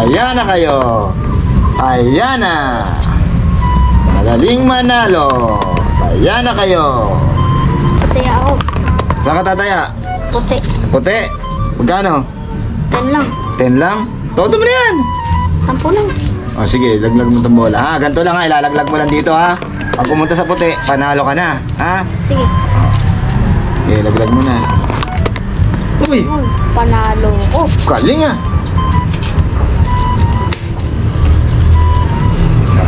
Ayan na kayo. Ayan na. Madaling manalo. Ayan na kayo. Puti ako. Saan ka tataya? Puti. Puti. Magkano? 10 lang. 10 lang? Todo mo na yan. 10 lang. O sige, laglag mo itong bola. Ha, ganito lang ha. Ilalaglag mo lang dito ha. Pag pumunta sa puti, panalo ka na. Ha? Sige. Okay, laglag mo na. Uy! Yun, panalo ko. Galing ah.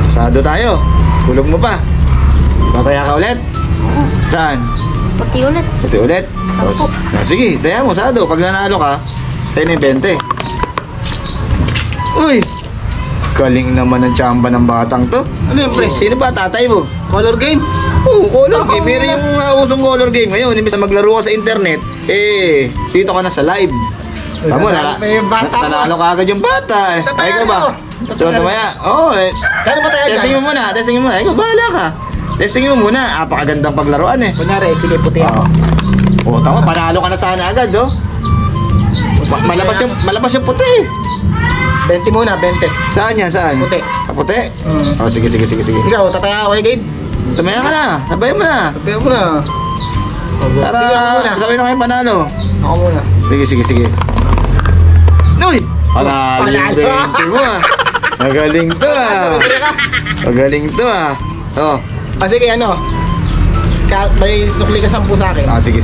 Sado tayo. Kulog mo pa. Tataya ka ulit? Oo. Saan? Puti ulit. Puti ulit? Sampo. Sige, taya mo, sado. Pag nanalo ka, tayo na yung 20. Uy! Galing naman ang tsamba ng batang to. Ano yun, pre? Sino ba tatay mo? Color game? Oo, color game. Meron yung nausong color game ngayon. Imbis na maglaro ka sa internet, dito ka na sa live. Tama na. May bata mo. Nanalo ka agad yung bata. Ay ka ba? So, tumaya. Oo, Kano ba tayo testing mo muna. Testing mo muna. Ikaw, bahala ka. Testing mo muna. Apakagandang paglaruan eh. Kunyari, sige, puti ako. Oo, tama. Panalo ka na sana agad, oh. Malabas yung puti. 20 muna, 20. Saan yan? Saan? Puti. Ah, puti? Mm. Oh, sige. Ikaw, tataya ako kay Gabe. Tumaya ka na. Sabay mo na. Sabihan mo na. Tara, Sige, ako muna. sabay na kayo panalo. Ako muna. Sige. Uy! Panalo yung 20 mo ah. Magaling to ah. Magaling to ah. Oh. Ah, sige, ano? May sukli ka 10 sa akin. Ah, sige.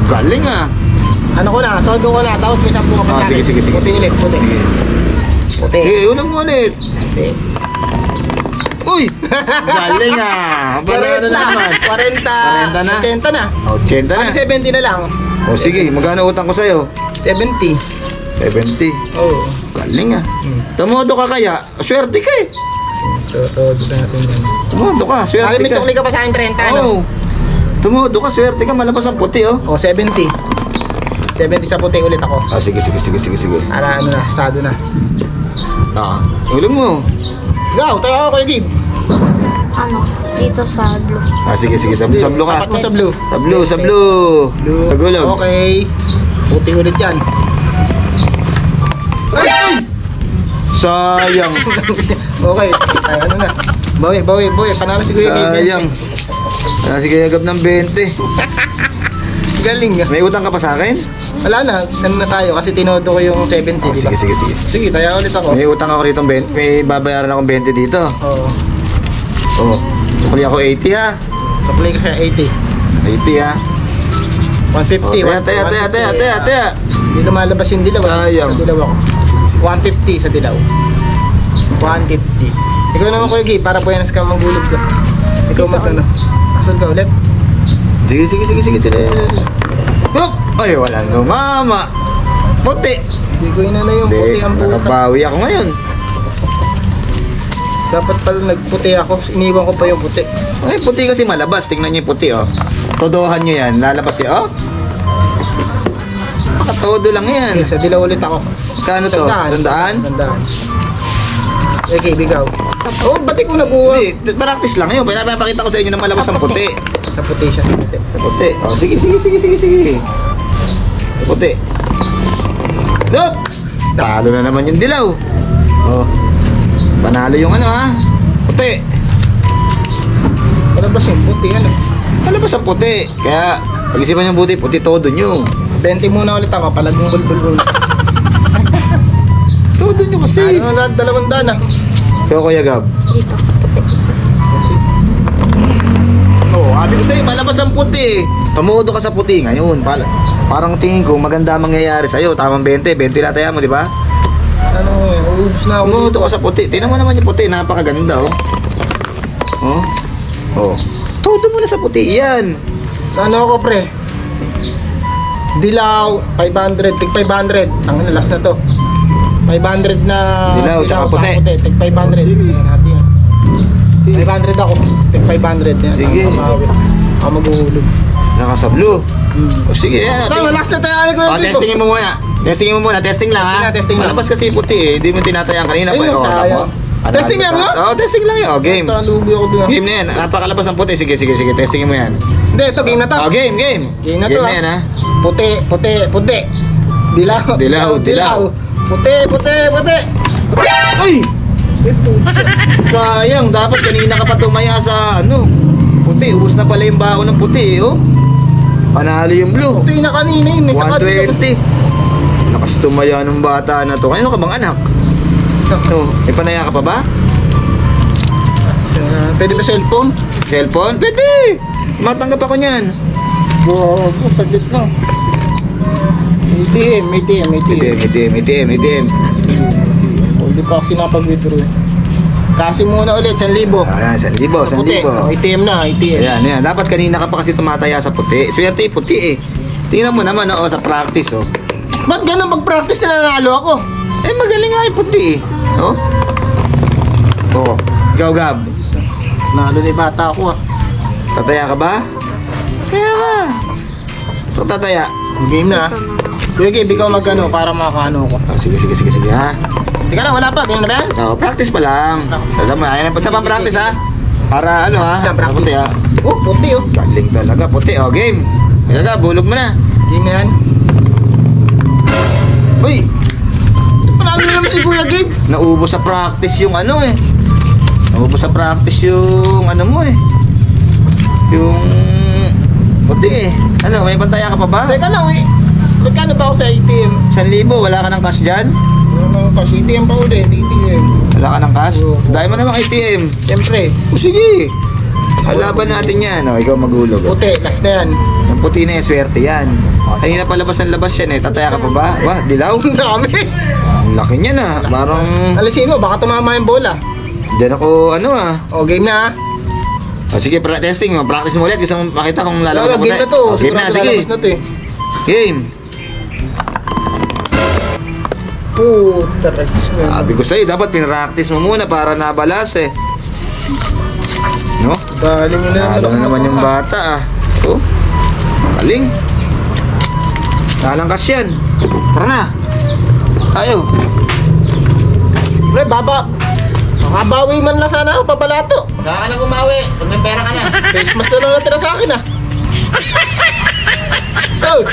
Galing ah. Ano ko na, todo ko na, tapos may 10 ka pa Ah, sa akin. sige. Puti ulit, puti. Puti. Sige, ulang mo ulit. Puti. Uy! Galing ah. Panalo na naman. 40 na? 80 na. 80 na. Pag 70 na lang. Oh, sige. Magkano utang ko sa'yo? 70. 70. Oo. Galing ah. Tumodo ka kaya? Swerte ka eh. Todo natin yan. Tumodo ka, swerte Kali may ka. sukli ka pa sa akin 30, ano? Oo. Tumodo ka, swerte ka. Malabas ang puti oh. O, 70. 70 sa puti ulit ako. Ah, sige. Para ano na, sado na. Ah, ulang mo. Ikaw, tayo ako kay Gabe. Ano? Dito sa blue. Ah, sige. Sa blue ka. Tapat mo sa blue. Sa blue. Blue. Tagulog. Okay. Puti ulit yan. Ay! Sayang. Okay. Ay, ano na. Bawi. Panalo si Kuya Gabe. Sayang. Ah, sige, agad ng 20. Galing nga. May utang ka pa sa akin? Wala na. Ano na tayo kasi tinodo ko yung 70, Oh, di ba? sige. Sige, tayo ulit ako. May utang ako rito 20. May babayaran akong 20 dito. Oo. Oh. Sukli ako 80 ha. Supply ko siya 80. 80 ha. 150. Oh, taya. Hindi lumalabas yung dilaw. Sayang. Sa dilaw ako. 150 sa dilaw. 150. Ikaw naman Kuya Gabe, para buenas ka manggulog ko. Ikaw magkano. Asol ka ulit. Sige. Hop! Ay, walang dumama. Puti. Hindi ko inano yung puti Hindi, ang puta. nakabawi ako ngayon. Dapat pala nagputi ako. Iniwan ko pa yung puti. Ay, puti kasi malabas. Tingnan niyo yung puti, oh. Todohan niyo yan. Lalabas yan, oh. Todo lang yan. Okay, sa dilaw ulit ako. Kano to? 100? 100. Okay, bigaw. Oh, ba't ikaw naguha? Hindi, practice lang yun. Pinapakita ko sa inyo na malabas ang puti. Sa puti siya. Sa puti. Puti. Oh, sige. Puti. Dop! Talo na naman yung dilaw. Oh. Panalo yung ano, ha? Puti. Palabas yung puti, ano? Malabas ang puti. Kaya, pag-isipan yung puti todo nyo. 20 muna ulit ako, palagong bulbul. Todo nyo kasi. Ano lahat, 200 ah. Kaya Kuya Gab. Dito. Puti. Oo, sabi ko sa'yo, malabas ang puti. Tumudo ka sa puti ngayon. Parang tingin ko, maganda mangyayari sa'yo. Tamang 20 na taya mo, di ba? Ano eh, uubos na ako. Tumudo ka sa puti. Tingnan mo naman yung puti, napakaganda, oh. Oh. Oh. Todo mo na sa puti, yan. Sa ano ako, pre? Dilaw, 500, tig 500. Ang last na to. 500 na Dilaw, tsaka sa puti. tig 500. Oh, sige. Ayan natin yan. 500 ako, tig 500 yan. Sige. Ako maghuhulog. Saka sa blue. O sige, yan. Tama, last na tayo. Ano ko Oh, testingin mo muna. Testing lang, ha? Testing lang. Malabas kasi yung puti, eh. Hindi mo tinatayang kanina. Ayun, Oh, kaya. tama. Ano, Testing lang, no? Oo, testing lang yun. Oh, game. Talubi ako doon. Game na yan. Napakalabas ang puti. Sige. Testingin mo yan. Hindi, ito game na to. Oh, game. Game na to, Game na yan, ha? Puti. Dilaw. Dilaw. Puti. Ay! Ay, puta. Sayang, dapat kanina ka pa tumaya sa ano. Puti, ubos na pala yung baon ng puti, oh. Panalo yung blue. Ito yung na kanina yun. Sa kanila. 120. Lakas tumaya ng bata na to. Kanino ka bang anak? Oh, may panaya ka pa ba? Pwede ba cellphone? Cellphone? Pwede! Matanggap ako niyan. Wow, saglit lang. ATM. ATM. Hindi pa kasi napag-withdraw. Kasi muna ulit, 1,000. Ayan, 1,000, Sa puti. 1,000. Oh, ATM na, ATM. Ayan. Dapat kanina ka pa kasi tumataya sa puti. Swerte yung puti eh. Tingnan mo naman, oh, sa practice, oh. Ba't ganun pag-practice na nanalo ako? Eh, magaling nga yung puti eh. Oh? Oh, ikaw, Gab. Nalo na yung bata ako ah. Tataya ka ba? Kaya ka. So, tataya. Game na ah. Kuya Gabe, ikaw magano para makakaano ko. Oh, sige, ha. Teka lang, wala pa. Ganyan na ba yan? Oh, practice pa lang. Alam mo, ayan, sa pang-practice ha. Para ano ha? Sa practice. Puti ha. Oh, puti oh. Galing talaga, puti. Oh, game. Talaga, bulog mo na. Game na yan. Uy, Panalo na naman si Kuya Gabe. naubos sa practice yung ano eh. Naubos sa practice yung ano mo eh. Yung puti eh. Ano, may pantaya ka pa ba? Teka lang eh. Magkano ba ako sa ATM? 1,000, wala ka ng cash dyan? Ano pa, ATM pa ulit, ATM. Wala ka ng cash? Oo. Dahil mo namang ATM. Siyempre, O sige. Halaban natin yan. O, ikaw maghulog. Oh. puti, last na yan. Yung puti na yan, swerte yan. Kanina pa labas ng labas yan eh. Tataya ka pa ba? Wah, dilaw. Ang dami. Ang laki niya na. Parang Alisin mo, baka tumama yung bola. dyan ako ano ah. O, game na ah. O sige, testing mo. Practice mo ulit. Gusto mo makita kung lalabas Lalo, ako game na to. O, game na, Sigurado sige. lalabas na to eh. Game. Puta, ragis na. Sabi ko sa'yo, dapat pinractice mo muna para nabalas eh. No? Galing yun na. Lalo na naman yung bata ah. Oh, galing. Lalangkas yan. Tara na. Tayo. Pre, baba. Makabawi man lang sana ako, papalato. Saan ka na bumawi? Pag may pera ka na. Face mask na lang natira sa akin ah. Oh,